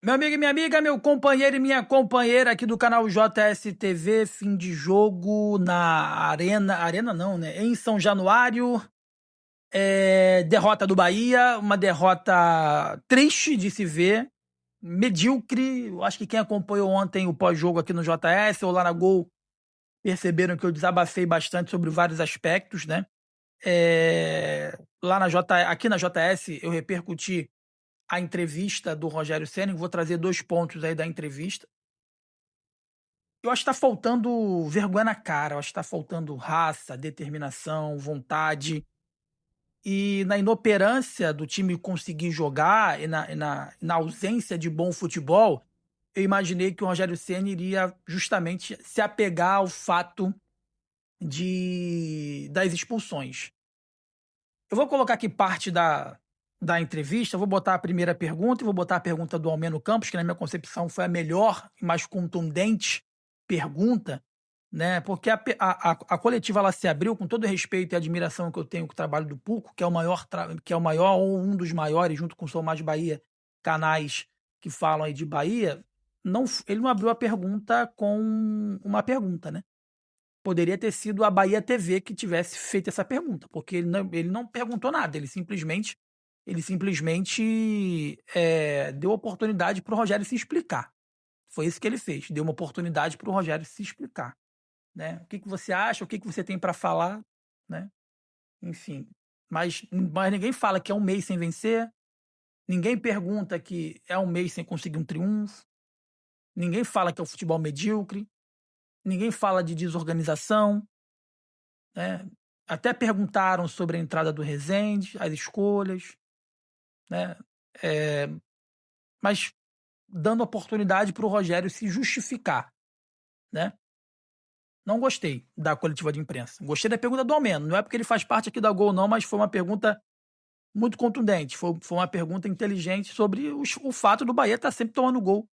Meu amigo e minha amiga, meu companheiro e minha companheira aqui do canal JSTV, fim de jogo na Arena não, né? Em São Januário, derrota do Bahia, uma derrota triste de se ver, medíocre. Eu acho que quem acompanhou ontem o pós-jogo aqui no JS ou lá na Gol perceberam que eu desabafei bastante sobre vários aspectos, né? Aqui na JS eu repercuti a entrevista do Rogério Ceni. Vou trazer 2 pontos aí da entrevista. Eu acho que tá faltando vergonha na cara, eu acho que tá faltando raça, determinação, vontade. E na inoperância do time conseguir jogar e na ausência de bom futebol, eu imaginei que o Rogério Ceni iria justamente se apegar ao fato das expulsões. Eu vou colocar aqui parte da entrevista, vou botar a primeira pergunta e vou botar a pergunta do Almeno Campos, que na minha concepção foi a melhor e mais contundente pergunta, né? Porque a coletiva ela se abriu com todo o respeito e admiração que eu tenho com o trabalho do Puco, que é o maior ou um dos maiores, junto com o Sou Mais Bahia, canais que falam aí de Bahia. Ele não abriu a pergunta com uma pergunta, né? Poderia ter sido a Bahia TV que tivesse feito essa pergunta, porque ele não perguntou nada, ele simplesmente deu oportunidade para o Rogério se explicar. Foi isso que ele fez, deu uma oportunidade para o Rogério se explicar, né? O que você acha, o que você tem para falar, né? Enfim, mas ninguém fala que é um mês sem vencer, ninguém pergunta que é um mês sem conseguir um triunfo, ninguém fala que é o futebol medíocre, ninguém fala de desorganização, né? Até perguntaram sobre a entrada do Rezende, as escolhas, né? É, mas dando oportunidade para o Rogério se justificar, né? Não gostei da coletiva de imprensa. Gostei da pergunta do Almeno. Não é porque ele faz parte aqui da Gol, não, mas foi uma pergunta muito contundente. Foi uma pergunta inteligente sobre o fato do Bahia estar sempre tomando gol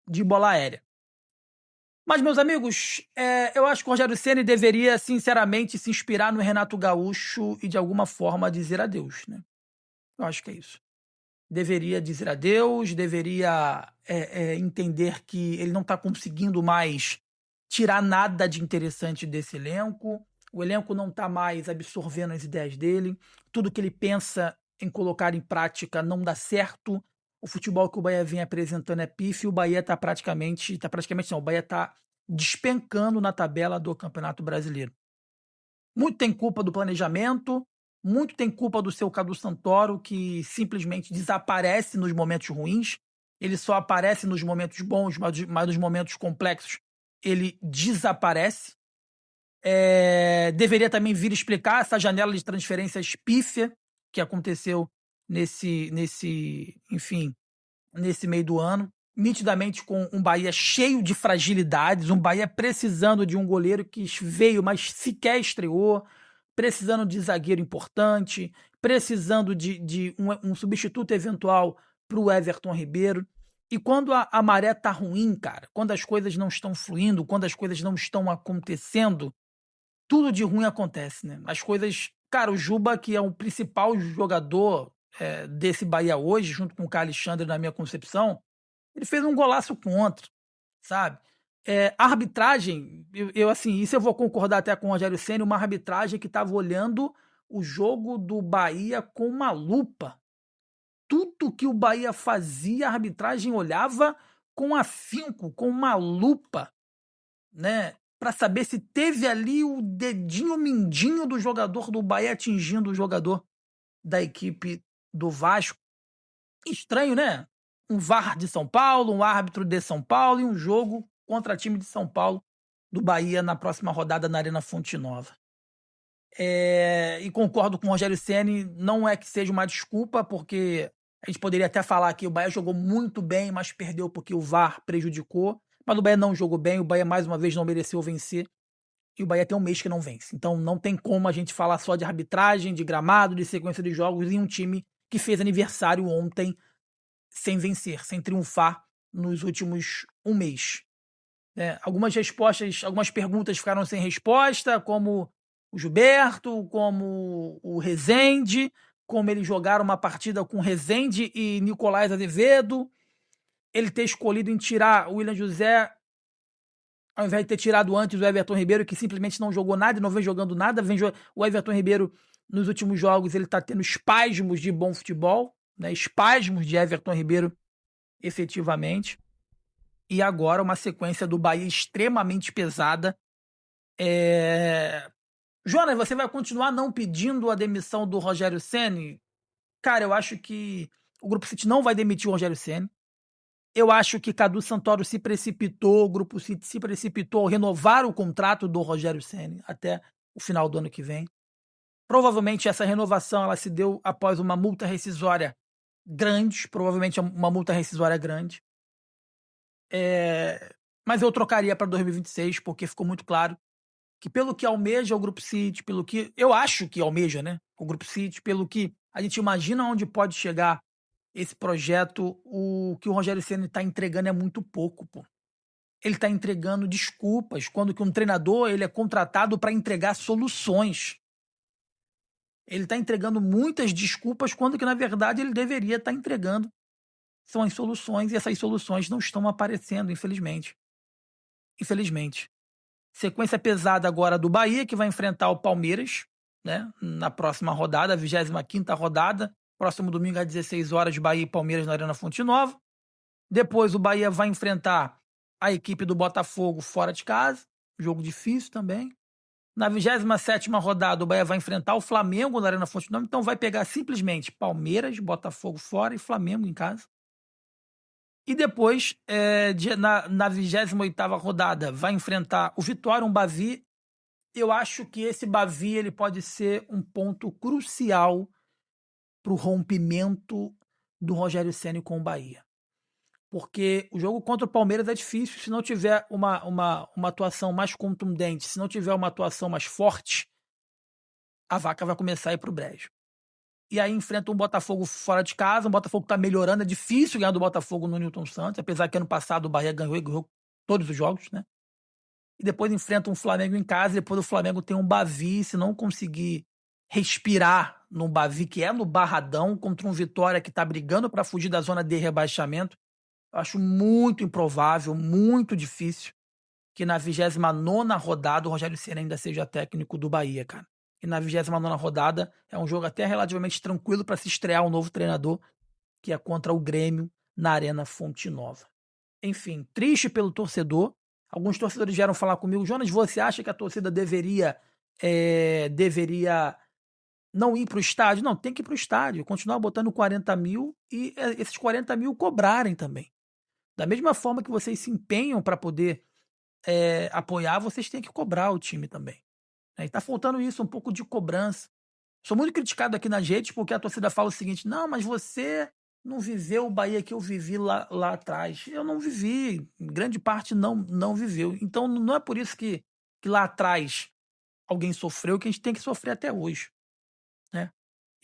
de bola aérea. Mas, meus amigos, eu acho que o Rogério Ceni deveria, sinceramente, se inspirar no Renato Gaúcho e, de alguma forma, dizer adeus, né? Eu acho que é isso. Deveria dizer adeus, deveria entender que ele não está conseguindo mais tirar nada de interessante desse elenco. O elenco não está mais absorvendo as ideias dele. Tudo que ele pensa em colocar em prática não dá certo. O futebol que o Bahia vem apresentando é pífio. O Bahia está praticamente não, o Bahia está despencando na tabela do Campeonato Brasileiro. Muito tem culpa do planejamento, muito tem culpa do seu Cadu Santoro, que simplesmente desaparece nos momentos ruins. Ele só aparece nos momentos bons, mas nos momentos complexos ele desaparece. Deveria também vir explicar essa janela de transferências pífia que aconteceu enfim, nesse meio do ano, nitidamente com um Bahia cheio de fragilidades, um Bahia precisando de um goleiro que veio, mas sequer estreou, precisando de zagueiro importante, precisando de um substituto eventual para o Everton Ribeiro. E quando a maré tá ruim, cara, quando as coisas não estão fluindo, quando as coisas não estão acontecendo, tudo de ruim acontece, né? As coisas. Cara, o Juba, que é o principal jogador desse Bahia hoje, junto com o Carlos Alexandre, na minha concepção, ele fez um golaço contra, sabe? A arbitragem, assim, isso eu vou concordar até com o Rogério Ceni, uma arbitragem que estava olhando o jogo do Bahia com uma lupa. Tudo que o Bahia fazia, a arbitragem olhava com afinco, com uma lupa, né? Para saber se teve ali o dedinho mindinho do jogador do Bahia atingindo o jogador da equipe do Vasco. Estranho, né? Um VAR de São Paulo, um árbitro de São Paulo e um jogo contra time de São Paulo do Bahia na próxima rodada na Arena Fonte Nova. E concordo com o Rogério Ceni, não é que seja uma desculpa, porque a gente poderia até falar que o Bahia jogou muito bem, mas perdeu porque o VAR prejudicou. Mas o Bahia não jogou bem, o Bahia mais uma vez não mereceu vencer. E o Bahia tem um mês que não vence. Então não tem como a gente falar só de arbitragem, de gramado, de sequência de jogos em um time que fez aniversário ontem sem vencer, sem triunfar nos últimos um mês. Algumas perguntas ficaram sem resposta, como o Gilberto, como o Rezende, como eles jogaram uma partida com Rezende e Nicolás Azevedo. ele ter escolhido em tirar o William José, ao invés de ter tirado antes o Everton Ribeiro, que simplesmente não jogou nada e não vem jogando nada. O Everton Ribeiro, nos últimos jogos, ele tá tendo espasmos de bom futebol, né? Espasmos de Everton Ribeiro, efetivamente. E agora uma sequência do Bahia extremamente pesada. Jonas, você vai continuar não pedindo a demissão do Rogério Ceni? Cara, eu acho que o Grupo City não vai demitir o Rogério Ceni. Eu acho que Cadu Santoro se precipitou, o Grupo City se precipitou ao renovar o contrato do Rogério Ceni até o final do ano que vem. Provavelmente essa renovação ela se deu após uma multa rescisória grande, provavelmente uma multa rescisória grande. Mas eu trocaria para 2026, porque ficou muito claro que pelo que almeja o Grupo City, pelo que eu acho que almeja, né, o Grupo City, pelo que a gente imagina onde pode chegar esse projeto, o que o Rogério Ceni está entregando é muito pouco, pô. Ele está entregando desculpas, quando que um treinador ele é contratado para entregar soluções. Ele está entregando muitas desculpas, quando que na verdade ele deveria estar entregando são as soluções, e essas soluções não estão aparecendo, infelizmente. Infelizmente. Sequência pesada agora do Bahia, que vai enfrentar o Palmeiras, né, na próxima rodada, a 25ª rodada. Próximo domingo, às 16 horas, Bahia e Palmeiras na Arena Fonte Nova. Depois o Bahia vai enfrentar a equipe do Botafogo fora de casa. Jogo difícil também. Na 27ª rodada, o Bahia vai enfrentar o Flamengo na Arena Fonte Nova. Então vai pegar simplesmente Palmeiras, Botafogo fora e Flamengo em casa. E depois, na 28ª rodada, vai enfrentar o Vitória, um Bavi. Eu acho que esse Bavi ele pode ser um ponto crucial para o rompimento do Rogério Ceni com o Bahia. Porque o jogo contra o Palmeiras é difícil. Se não tiver uma atuação mais contundente, se não tiver uma atuação mais forte, a vaca vai começar a ir para o brejo. E aí enfrenta um Botafogo fora de casa, um Botafogo que está melhorando. É difícil ganhar do Botafogo no Newton Santos, apesar que ano passado o Bahia ganhou e ganhou todos os jogos, né? E depois enfrenta um Flamengo em casa, e depois o Flamengo tem um Bavi. Se não conseguir respirar num Bavi, que é no Barradão, contra um Vitória que está brigando para fugir da zona de rebaixamento, eu acho muito improvável, muito difícil que na 29ª rodada o Rogério Ceni ainda seja técnico do Bahia, cara. E na 29ª rodada é um jogo até relativamente tranquilo para se estrear um novo treinador, que é contra o Grêmio na Arena Fonte Nova. Enfim, triste pelo torcedor. Alguns torcedores vieram falar comigo: Jonas, você acha que a torcida deveria não ir para o estádio? Não, tem que ir para o estádio, continuar botando 40 mil e esses 40 mil cobrarem também. Da mesma forma que vocês se empenham para poder apoiar, vocês têm que cobrar o time também. E tá faltando isso, um pouco de cobrança. Sou muito criticado aqui nas redes porque a torcida fala o seguinte: não, mas você não viveu o Bahia que eu vivi lá atrás. Eu não vivi, grande parte não viveu. Então não é por isso que lá atrás alguém sofreu que a gente tem que sofrer até hoje, né?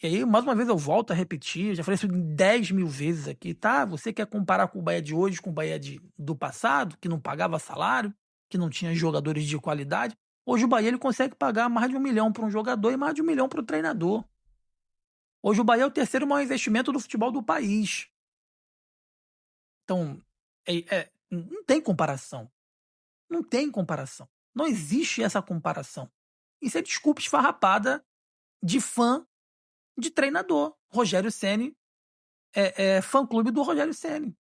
E aí, mais uma vez, eu volto a repetir, já falei isso 10 mil vezes aqui, tá? Você quer comparar com o Bahia de hoje com o Bahia do passado, que não pagava salário, que não tinha jogadores de qualidade? Hoje o Bahia ele consegue pagar mais de 1 milhão para um jogador e mais de 1 milhão para o treinador. Hoje o Bahia é o terceiro maior investimento do futebol do país. Então, não tem comparação. Não tem comparação. Não existe essa comparação. Isso é desculpa esfarrapada de fã de treinador. Rogério Ceni é fã-clube do Rogério Ceni.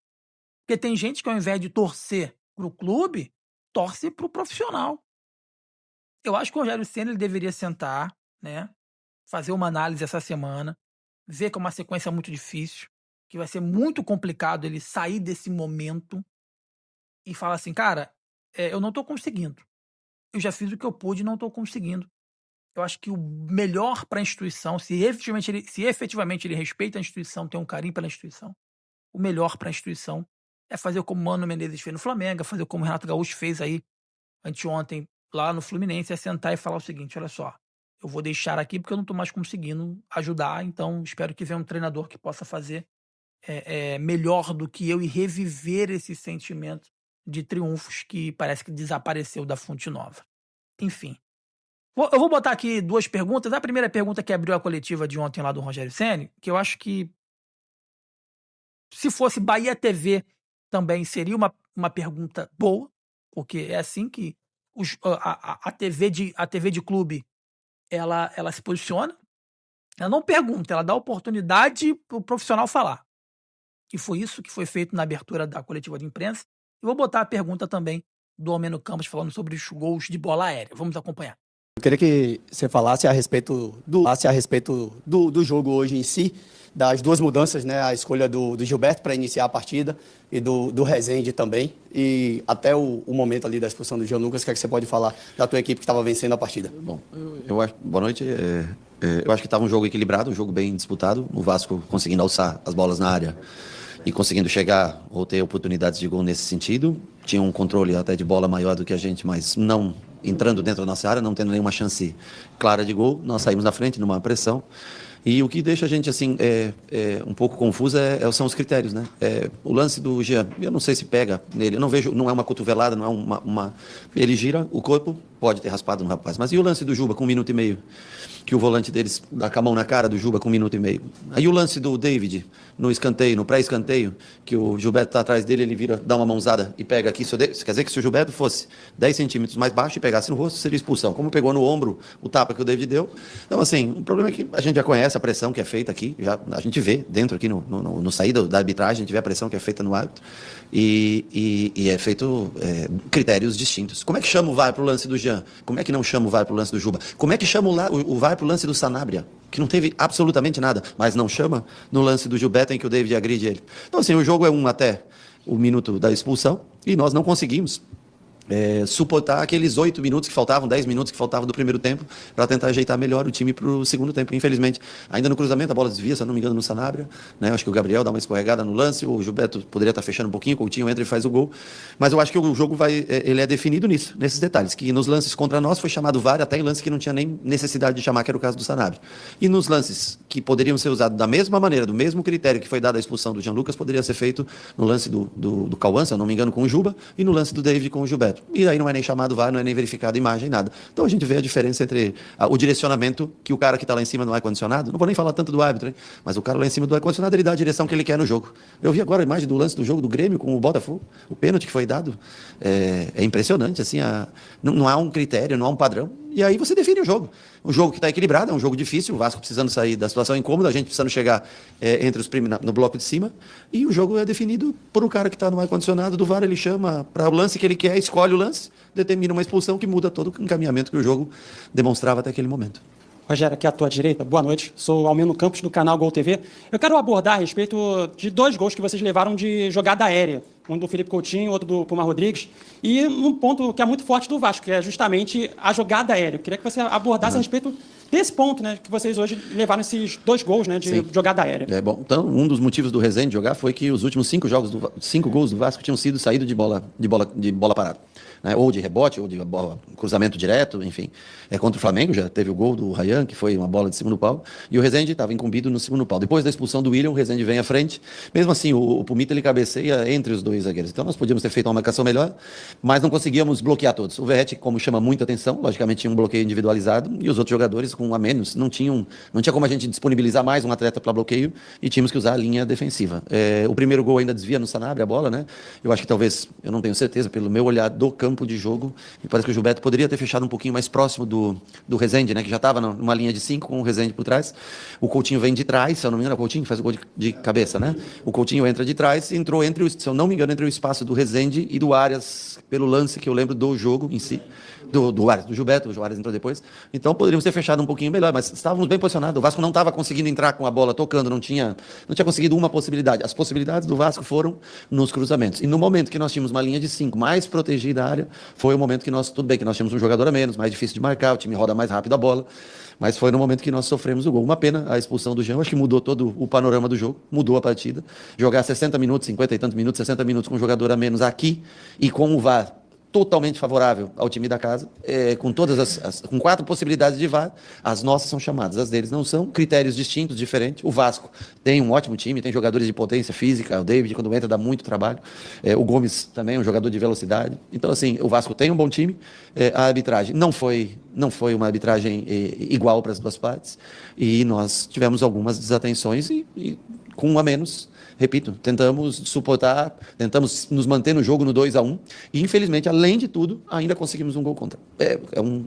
Porque tem gente que ao invés de torcer pro clube, torce pro profissional. Eu acho que o Rogério Ceni ele deveria sentar, né, fazer uma análise essa semana, ver que é uma sequência muito difícil, que vai ser muito complicado ele sair desse momento e falar assim: cara, eu não tô conseguindo. Eu já fiz o que eu pude e não tô conseguindo. Eu acho que o melhor para a instituição, se efetivamente ele respeita a instituição, tem um carinho pela instituição, o melhor para a instituição é fazer como o Mano Menezes fez no Flamengo, fazer como o Renato Gaúcho fez aí anteontem lá no Fluminense, é sentar e falar o seguinte: olha só, eu vou deixar aqui porque eu não estou mais conseguindo ajudar, então espero que venha um treinador que possa fazer melhor do que eu e reviver esse sentimento de triunfos que parece que desapareceu da Fonte Nova. Enfim. Eu vou botar aqui 2 perguntas. A primeira pergunta que abriu a coletiva de ontem lá do Rogério Ceni, que eu acho que se fosse Bahia TV também seria uma pergunta boa, porque é assim que a TV de clube ela se posiciona. Ela não pergunta, ela dá oportunidade para o profissional falar. Que foi isso que foi feito na abertura da coletiva de imprensa. E vou botar a pergunta também do Almeno Campos falando sobre os gols de bola aérea. Vamos acompanhar. Eu queria que você falasse a respeito do jogo hoje em si, das duas mudanças, né? A escolha do Gilberto para iniciar a partida e do Rezende também. E até o momento ali da expulsão do Jean Lucas, o que é que você pode falar da tua equipe que estava vencendo a partida? Bom, eu acho. Boa noite. Eu acho que estava um jogo equilibrado, um jogo bem disputado. O Vasco conseguindo alçar as bolas na área e conseguindo chegar ou ter oportunidades de gol nesse sentido. Tinha um controle até de bola maior do que a gente, mas não entrando dentro da nossa área, não tendo nenhuma chance clara de gol. Nós saímos na frente numa pressão. E o que deixa a gente assim um pouco confuso são os critérios, né? O lance do Jean, eu não sei se pega nele, eu não vejo, não é uma cotovelada, não é ele gira o corpo, pode ter raspado no rapaz. Mas e o lance do Juba com 1 minuto e meio? Que o volante deles dá com a mão na cara do Juba com 1 minuto e meio. Aí o lance do David no escanteio, no pré-escanteio, que o Gilberto está atrás dele, ele vira, dá uma mãozada e pega aqui. Isso quer dizer que se o Gilberto fosse 10 centímetros mais baixo e pegasse no rosto, seria expulsão. Como pegou no ombro o tapa que o David deu. Então, assim, o problema é que a gente já conhece a pressão que é feita aqui, a gente vê dentro aqui no saída da arbitragem, a gente vê a pressão que é feita no árbitro e é feito critérios distintos. Como é que chama o VAR para o lance do Jean? Como é que não chama o VAR para o lance do Juba? Como é que chama o VAR para o lance do Sanabria? Que não teve absolutamente nada, mas não chama no lance do Gilberto em que o David agride ele. Então, assim, o jogo é até o minuto da expulsão e nós não conseguimos suportar aqueles 8 minutos que faltavam, 10 minutos que faltavam do primeiro tempo para tentar ajeitar melhor o time para o segundo tempo. Infelizmente, ainda no cruzamento, a bola desvia, se eu não me engano, no Sanabria, né? Acho que o Gabriel dá uma escorregada no lance, o Gilberto poderia estar fechando um pouquinho, o Coutinho entra e faz o gol. Mas eu acho que o jogo ele é definido nesses detalhes, que nos lances contra nós foi chamado VAR até em lances que não tinha nem necessidade de chamar, que era o caso do Sanabria. E nos lances que poderiam ser usados da mesma maneira, do mesmo critério que foi dado a expulsão do Jean Lucas, poderia ser feito no lance do Cauã, se eu não me engano, com o Juba, e no lance do David com o Gilberto. E aí não é nem chamado VAR, não é nem verificado a imagem, nada. Então a gente vê a diferença entre o direcionamento que o cara que está lá em cima do ar-condicionado, não vou nem falar tanto do árbitro, hein? Mas o cara lá em cima do ar-condicionado, ele dá a direção que ele quer no jogo. Eu vi agora a imagem do lance do jogo do Grêmio com o Botafogo, o pênalti que foi dado, é impressionante, assim, não há um critério, não há um padrão, e aí você define o jogo. Um jogo que está equilibrado, é um jogo difícil, o Vasco precisando sair da situação incômoda, a gente precisando chegar entre os no bloco de cima, e o jogo é definido por um cara que está no ar-condicionado do VAR, ele chama para o lance que ele quer, escolhe o lance, determina uma expulsão que muda todo o encaminhamento que o jogo demonstrava até aquele momento. Rogério, aqui à tua direita, boa noite. Sou o Almeno Campos, do canal Gol TV. Eu quero abordar a respeito de 2 gols que vocês levaram de jogada aérea. Um do Felipe Coutinho, outro do Puma Rodrigues. E um ponto que é muito forte do Vasco, que é justamente a jogada aérea. Eu queria que você abordasse a respeito desse ponto, né, que vocês hoje levaram esses 2 gols, né, de jogada aérea. Bom, então, um dos motivos do Rezende jogar foi que os últimos 5 gols do Vasco tinham sido saídos de bola parada. Né, ou de rebote, ou de cruzamento direto, enfim. Contra o Flamengo já teve o gol do Ryan, que foi uma bola de segundo pau, e o Rezende estava incumbido no segundo pau. Depois da expulsão do William, o Rezende vem à frente. Mesmo assim, o Pumita ele cabeceia entre os 2 zagueiros. Então nós podíamos ter feito uma marcação melhor, mas não conseguíamos bloquear todos. O Verratti, como chama muita atenção, logicamente tinha um bloqueio individualizado, e os outros jogadores com a menos, não tinha como a gente disponibilizar mais um atleta para bloqueio, e tínhamos que usar a linha defensiva. O primeiro gol ainda desvia no Sanabria a bola, né? Eu acho que talvez, eu não tenho certeza, pelo meu olhar do campo de jogo, me parece que o Gilberto poderia ter fechado um pouquinho mais próximo do Rezende, né? Que já estava numa linha de 5 com o Rezende por trás. O Coutinho vem de trás, se eu não me engano, o Coutinho faz o gol de cabeça, né? O Coutinho entra de trás e entrou se eu não me engano, entre o espaço do Rezende e do Arias, pelo lance que eu lembro do jogo em si. Do Arias, do Gilberto, o Arias entrou depois. Então poderíamos ter fechado um pouquinho melhor, mas estávamos bem posicionados. O Vasco não estava conseguindo entrar com a bola tocando, não tinha conseguido uma possibilidade. As possibilidades do Vasco foram nos cruzamentos. E no momento que nós tínhamos uma linha de 5 mais protegida a área, foi o momento que tudo bem que nós tínhamos um jogador a menos, mais difícil de marcar, o time roda mais rápido a bola, mas foi no momento que nós sofremos o gol. Uma pena a expulsão do Jean, acho que mudou todo o panorama do jogo, mudou a partida. Jogar 60 minutos, 50 e tantos minutos, 60 minutos com um jogador a menos aqui e com o VAR totalmente favorável ao time da casa, com com 4 possibilidades de VAR, as nossas são chamadas, as deles não são, critérios distintos, diferentes. O Vasco tem um ótimo time, tem jogadores de potência física, o David quando entra dá muito trabalho, o Gomes também é um jogador de velocidade, então assim, o Vasco tem um bom time, a arbitragem não foi uma arbitragem igual para as duas partes, e nós tivemos algumas desatenções e com um a menos, repito, tentamos suportar, tentamos nos manter no jogo no 2-1 e, infelizmente, além de tudo, ainda conseguimos um gol contra.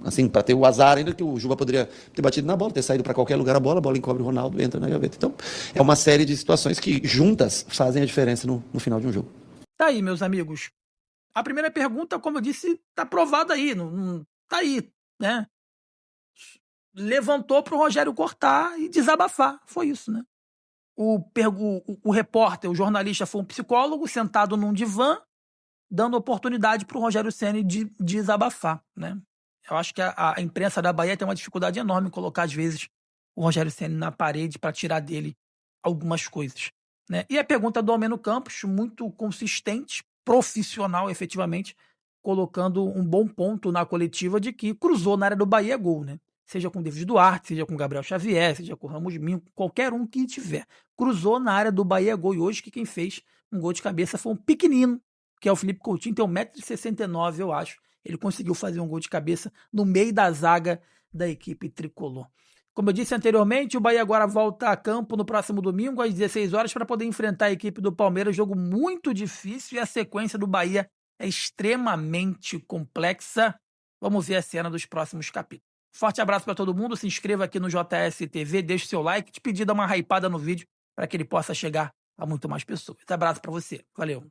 Assim, para ter o azar ainda que o Juba poderia ter batido na bola, ter saído para qualquer lugar a bola encobre o Ronaldo e entra na gaveta. Então, é uma série de situações que juntas fazem a diferença no final de um jogo. Tá aí, meus amigos. A primeira pergunta, como eu disse, tá provada aí, tá aí, né? Levantou pro Rogério cortar e desabafar, foi isso, né? O repórter, o jornalista foi um psicólogo sentado num divã, dando oportunidade pro Rogério Ceni de desabafar, né? Eu acho que a imprensa da Bahia tem uma dificuldade enorme em colocar, às vezes, o Rogério Ceni na parede para tirar dele algumas coisas, né? E a pergunta do Almeno Campos, muito consistente, profissional, efetivamente, colocando um bom ponto na coletiva de que cruzou na área do Bahia gol, né? Seja com o David Duarte, seja com o Gabriel Xavier, seja com o Ramos Minho, qualquer um que tiver. Cruzou na área do Bahia gol. E hoje que quem fez um gol de cabeça foi um pequenino, que é o Felipe Coutinho, tem 1,69 m, eu acho. Ele conseguiu fazer um gol de cabeça no meio da zaga da equipe tricolor. Como eu disse anteriormente, o Bahia agora volta a campo no próximo domingo, às 16 horas, para poder enfrentar a equipe do Palmeiras. Jogo muito difícil e a sequência do Bahia é extremamente complexa. Vamos ver a cena dos próximos capítulos. Forte abraço para todo mundo. Se inscreva aqui no JS TV, deixe seu like, te pedir dar uma hypada no vídeo para que ele possa chegar a muito mais pessoas. Abraço para você. Valeu.